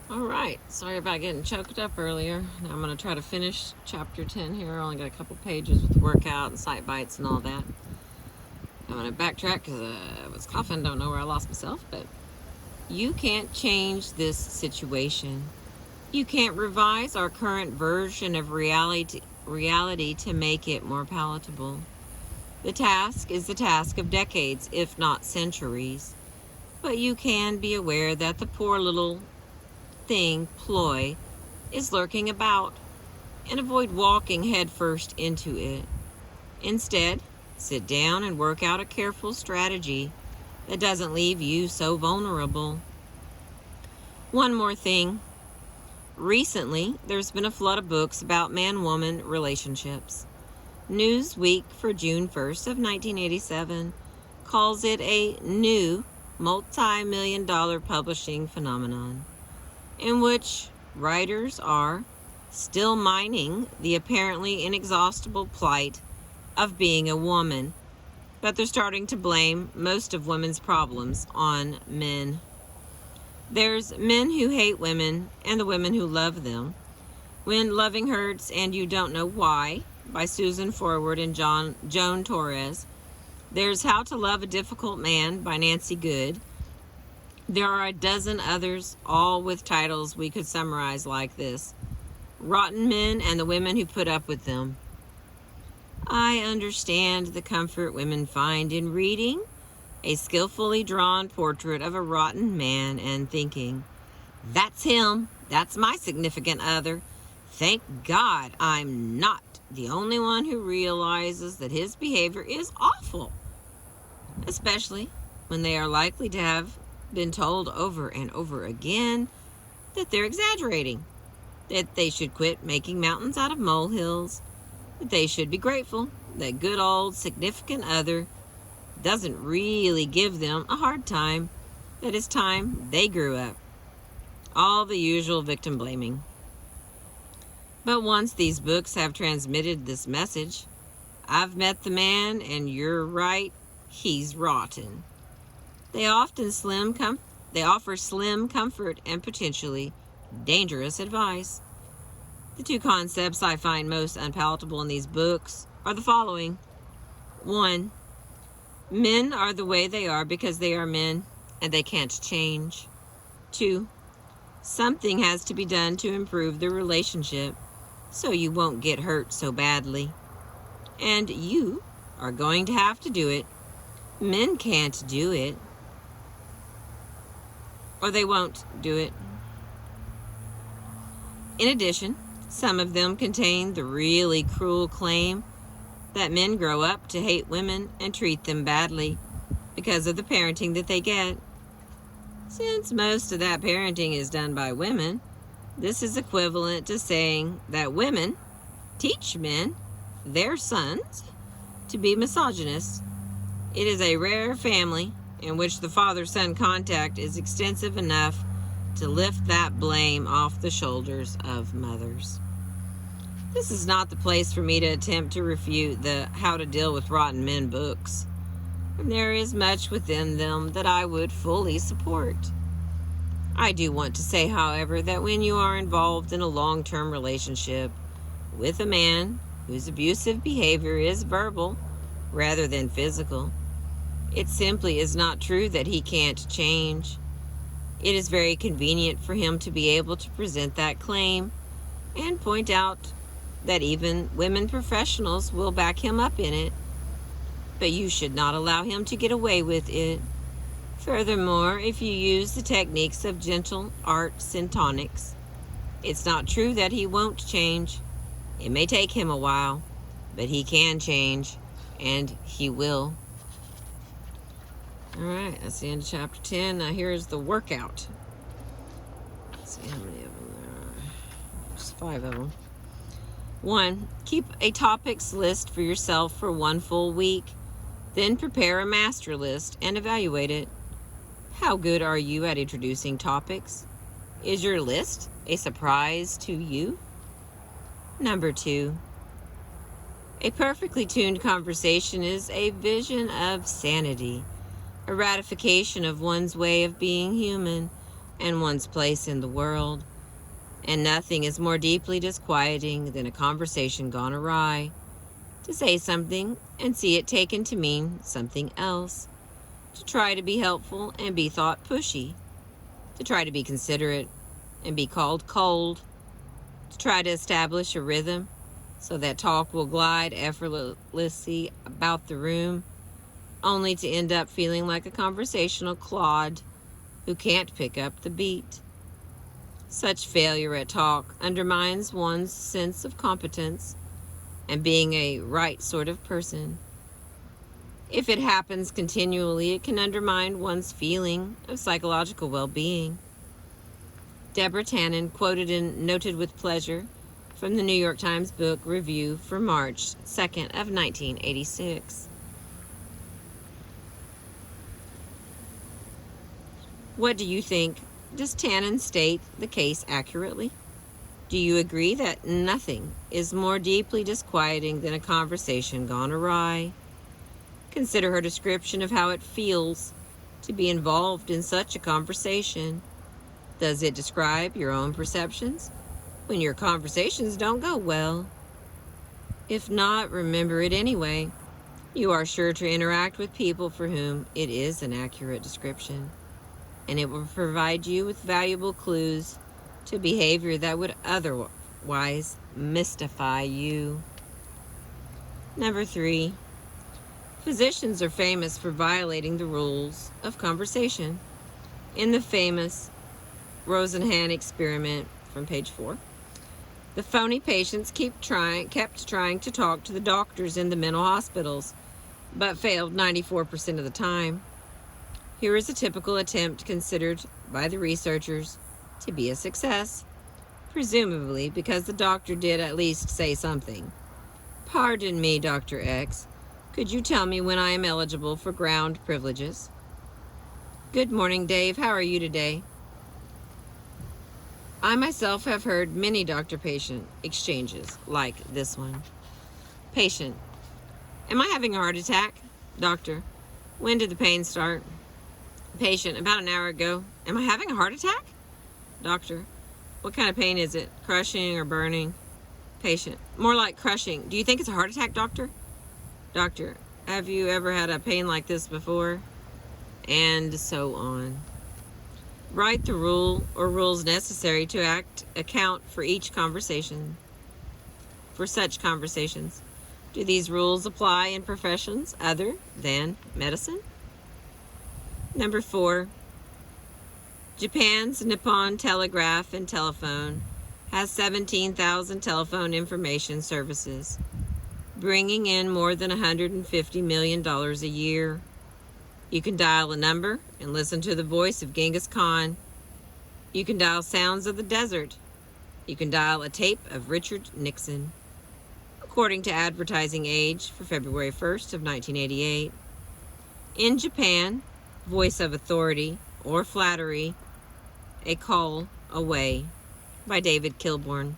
All right, sorry about getting choked up earlier. Now I'm going to try to finish chapter 10 here. I only got a couple pages with the workout and sight bites and all that. I'm going to backtrack because I was coughing, don't know where I lost myself, but you can't change this situation. You can't revise our current version of reality to make it more palatable. The task is the task of decades, if not centuries. But you can be aware that the poor little thing, ploy, is lurking about, and avoid walking headfirst into it. Instead, sit down and work out a careful strategy that doesn't leave you so vulnerable. One more thing. Recently, there's been a flood of books about man-woman relationships. Newsweek for June 1st of 1987 calls it a new multi-million-dollar publishing phenomenon, in which writers are still mining the apparently inexhaustible plight of being a woman, but they're starting to blame most of women's problems on men. There's Men Who Hate Women and the Women Who Love Them, When Loving Hurts and You Don't Know Why by Susan Forward and Joan Torres. There's How to Love a Difficult Man by Nancy Good. There are a dozen others, all with titles we could summarize like this: Rotten Men and the Women Who Put Up with Them. I understand the comfort women find in reading a skillfully drawn portrait of a rotten man and thinking, that's him, that's my significant other. Thank God I'm not the only one who realizes that his behavior is awful, especially when they are likely to have been told over and over again that they're exaggerating, that they should quit making mountains out of molehills, that they should be grateful that good old significant other doesn't really give them a hard time, that it's time they grew up. All the usual victim blaming. But once these books have transmitted this message, I've met the man and you're right, he's rotten. They offer slim comfort and potentially dangerous advice. The two concepts I find most unpalatable in these books are the following. 1. Men are the way they are because they are men and they can't change. 2. Something has to be done to improve the relationship so you won't get hurt so badly. And you are going to have to do it. Men can't do it, or they won't do it. In addition, some of them contain the really cruel claim that men grow up to hate women and treat them badly because of the parenting that they get. Since most of that parenting is done by women, this is equivalent to saying that women teach men, their sons, to be misogynists. It is a rare family in which the father-son contact is extensive enough to lift that blame off the shoulders of mothers. This is not the place for me to attempt to refute the How to Deal with Rotten Men books. And there is much within them that I would fully support. I do want to say, however, that when you are involved in a long-term relationship with a man whose abusive behavior is verbal rather than physical, it simply is not true that he can't change. It is very convenient for him to be able to present that claim and point out that even women professionals will back him up in it. But you should not allow him to get away with it. Furthermore, if you use the techniques of gentle arts and tonics, it's not true that he won't change. It may take him a while, but he can change, and he will. All right, that's the end of chapter 10. Now here's the workout. Let's see how many of them there are. There's 5 of them. 1. Keep a topics list for yourself for 1 full week. Then prepare a master list and evaluate it. How good are you at introducing topics? Is your list a surprise to you? Number 2. A perfectly tuned conversation is a vision of sanity, a ratification of one's way of being human, and one's place in the world, and nothing is more deeply disquieting than a conversation gone awry. To say something and see it taken to mean something else. To try to be helpful and be thought pushy. To try to be considerate and be called cold. To try to establish a rhythm so that talk will glide effortlessly about the room, only to end up feeling like a conversational clod who can't pick up the beat. Such failure at talk undermines one's sense of competence and being a right sort of person. If it happens continually, it can undermine one's feeling of psychological well-being. Deborah Tannen quoted and noted with pleasure from the New York Times book review for March 2nd of 1986. What do you think? Does Tannen state the case accurately? Do you agree that nothing is more deeply disquieting than a conversation gone awry? Consider her description of how it feels to be involved in such a conversation. Does it describe your own perceptions when your conversations don't go well? If not, remember it anyway. You are sure to interact with people for whom it is an accurate description, and it will provide you with valuable clues to behavior that would otherwise mystify you. Number 3, physicians are famous for violating the rules of conversation. In the famous Rosenhan experiment from page 4, the phony patients kept trying to talk to the doctors in the mental hospitals, but failed 94% of the time. Here is a typical attempt considered by the researchers to be a success, presumably because the doctor did at least say something. Pardon me, Dr. X. Could you tell me when I am eligible for ground privileges? Good morning, Dave. How are you today? I myself have heard many doctor-patient exchanges like this one. Patient: am I having a heart attack? Doctor: when did the pain start? Patient: about an hour ago. Am I having a heart attack? Doctor: what kind of pain is it? Crushing or burning? Patient: more like crushing. Do you think it's a heart attack, doctor? Doctor: have you ever had a pain like this before? And so on. Write the rule or rules necessary to account for each conversation. For such conversations, do these rules apply in professions other than medicine? Number 4, Japan's Nippon Telegraph and Telephone has 17,000 telephone information services, bringing in more than $150 million a year. You can dial a number and listen to the voice of Genghis Khan. You can dial sounds of the desert. You can dial a tape of Richard Nixon. According to Advertising Age for February 1st of 1988. In Japan, voice of authority or flattery, a call away by David Kilburn.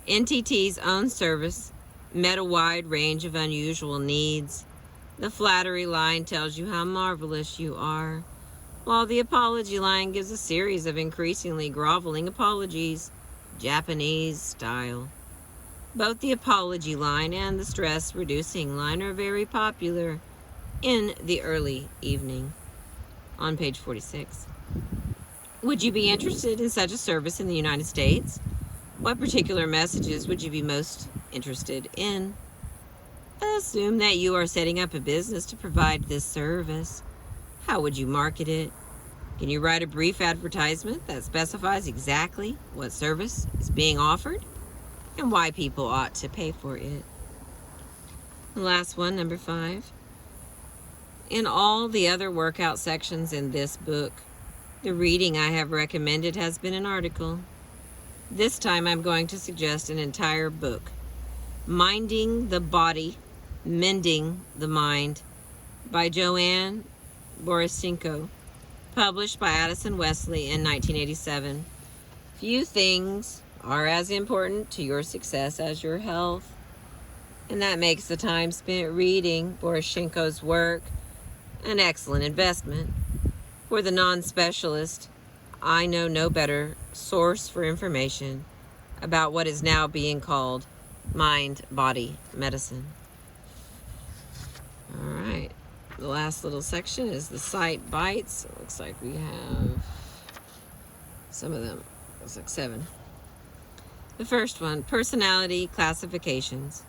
NTT's own service met a wide range of unusual needs. The flattery line tells you how marvelous you are, while the apology line gives a series of increasingly groveling apologies, Japanese style. Both the apology line and the stress-reducing line are very popular in the early evening. On page 46. Would you be interested in such a service in the United States? What particular messages would you be most interested in? Assume that you are setting up a business to provide this service. How would you market it? Can you write a brief advertisement that specifies exactly what service is being offered and why people ought to pay for it? The last one, number 5. In all the other workout sections in this book, the reading I have recommended has been an article. This time I'm going to suggest an entire book, Minding the Body, Mending the Mind, by Joanne Borysenko, published by Addison Wesley in 1987. Few things are as important to your success as your health, and that makes the time spent reading Borysenko's work an excellent investment. For the non-specialist, I know no better source for information about what is now being called mind-body medicine. All right, the last little section is the Cite Bites. It looks like we have some of them. Looks like 7. The first one, personality classifications.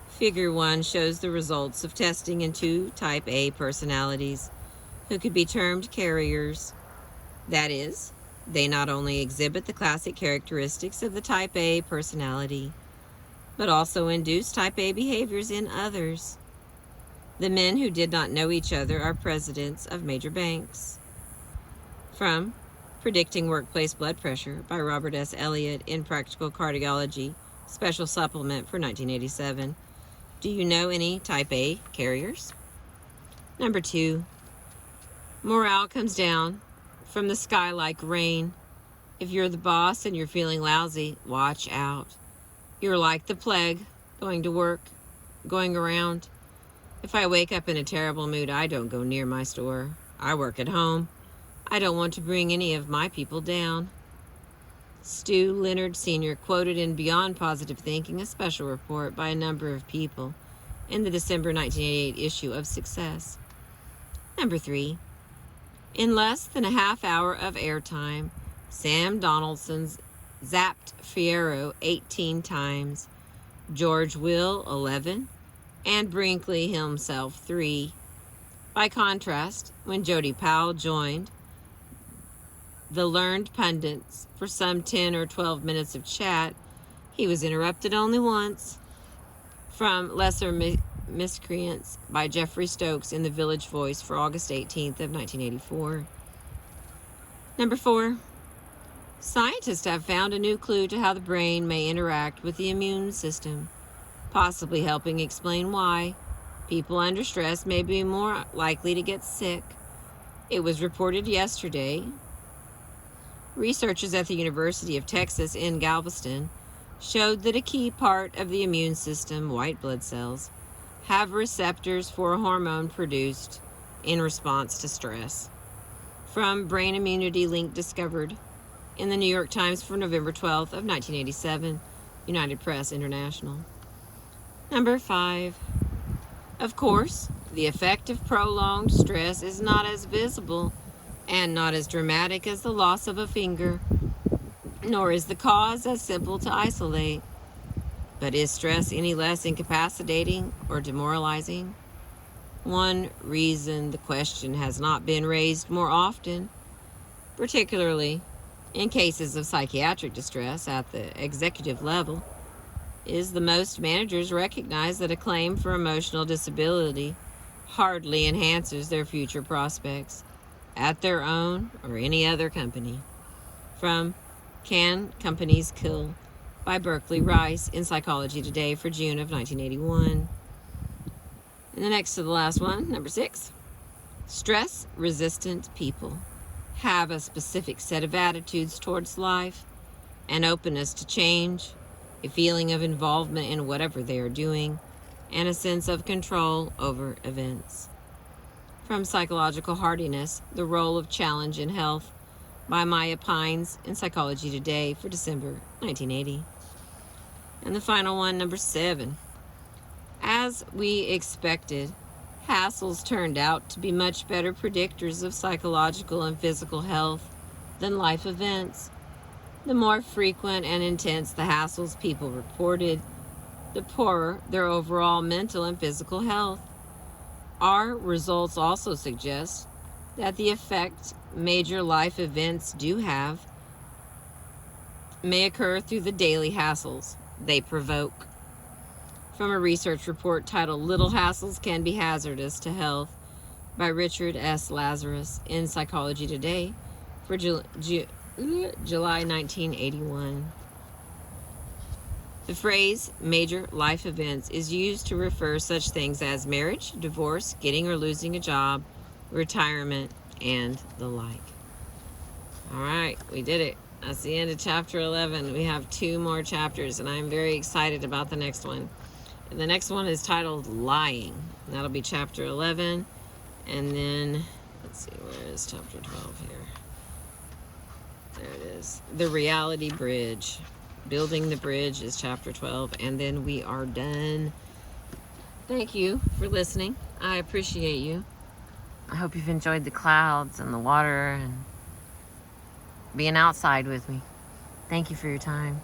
Figure 1 shows the results of testing in 2 type A personalities who could be termed carriers. That is, they not only exhibit the classic characteristics of the type A personality, but also induce type A behaviors in others. The men who did not know each other are presidents of major banks. From Predicting Workplace Blood Pressure by Robert S. Elliott in Practical Cardiology, special supplement for 1987. Do you know any type A carriers? Number 2, morale comes down from the sky like rain. If you're the boss and you're feeling lousy, watch out. You're like the plague, going to work, going around. If I wake up in a terrible mood, I don't go near my store. I work at home. I don't want to bring any of my people down. Stu Leonard Sr. quoted in Beyond Positive Thinking, a special report by a number of people in the December 1988 issue of Success. Number 3, in less than a half hour of airtime, Sam Donaldson zapped Fierro 18 times, George Will 11, and Brinkley himself 3. By contrast, when Jody Powell joined the learned pundits for some 10 or 12 minutes of chat, he was interrupted only once. From Lesser Miscreants by Jeffrey Stokes in The Village Voice for August 18th of 1984. Number 4, scientists have found a new clue to how the brain may interact with the immune system, possibly helping explain why people under stress may be more likely to get sick. It was reported yesterday. Researchers at the University of Texas in Galveston showed that a key part of the immune system, white blood cells, have receptors for a hormone produced in response to stress. From Brain Immunity Link discovered in the New York Times for November 12th of 1987, United Press International. Number 5, of course, the effect of prolonged stress is not as visible and not as dramatic as the loss of a finger, nor is the cause as simple to isolate. But is stress any less incapacitating or demoralizing? One reason the question has not been raised more often, particularly in cases of psychiatric distress at the executive level, is the most managers recognize that a claim for emotional disability hardly enhances their future prospects at their own or any other company. From Can Companies Kill by Berkeley Rice in Psychology Today for June of 1981. And the next to the last one, number 6, stress-resistant people have a specific set of attitudes towards life, an openness to change, a feeling of involvement in whatever they are doing, and a sense of control over events. From Psychological Hardiness, The Role of Challenge in Health by Maya Pines in Psychology Today for December 1980. And the final one, number 7. As we expected, hassles turned out to be much better predictors of psychological and physical health than life events. The more frequent and intense the hassles people reported, the poorer their overall mental and physical health. Our results also suggest that the effect major life events do have may occur through the daily hassles they provoke. From a research report titled Little Hassles Can Be Hazardous to Health by Richard S. Lazarus in Psychology Today for July 1981. The phrase major life events is used to refer such things as marriage, divorce, getting or losing a job, retirement, and the like. All right, we did it. That's the end of chapter 11. We have 2 more chapters, and I'm very excited about the next one. And the next one is titled Lying. That'll be chapter 11. And then Let's see, where is chapter 12 here? There it is. The Reality Bridge. Building the Bridge is chapter 12, and then we are done. Thank you for listening. I appreciate you. I hope you've enjoyed the clouds and the water and being outside with me. Thank you for your time.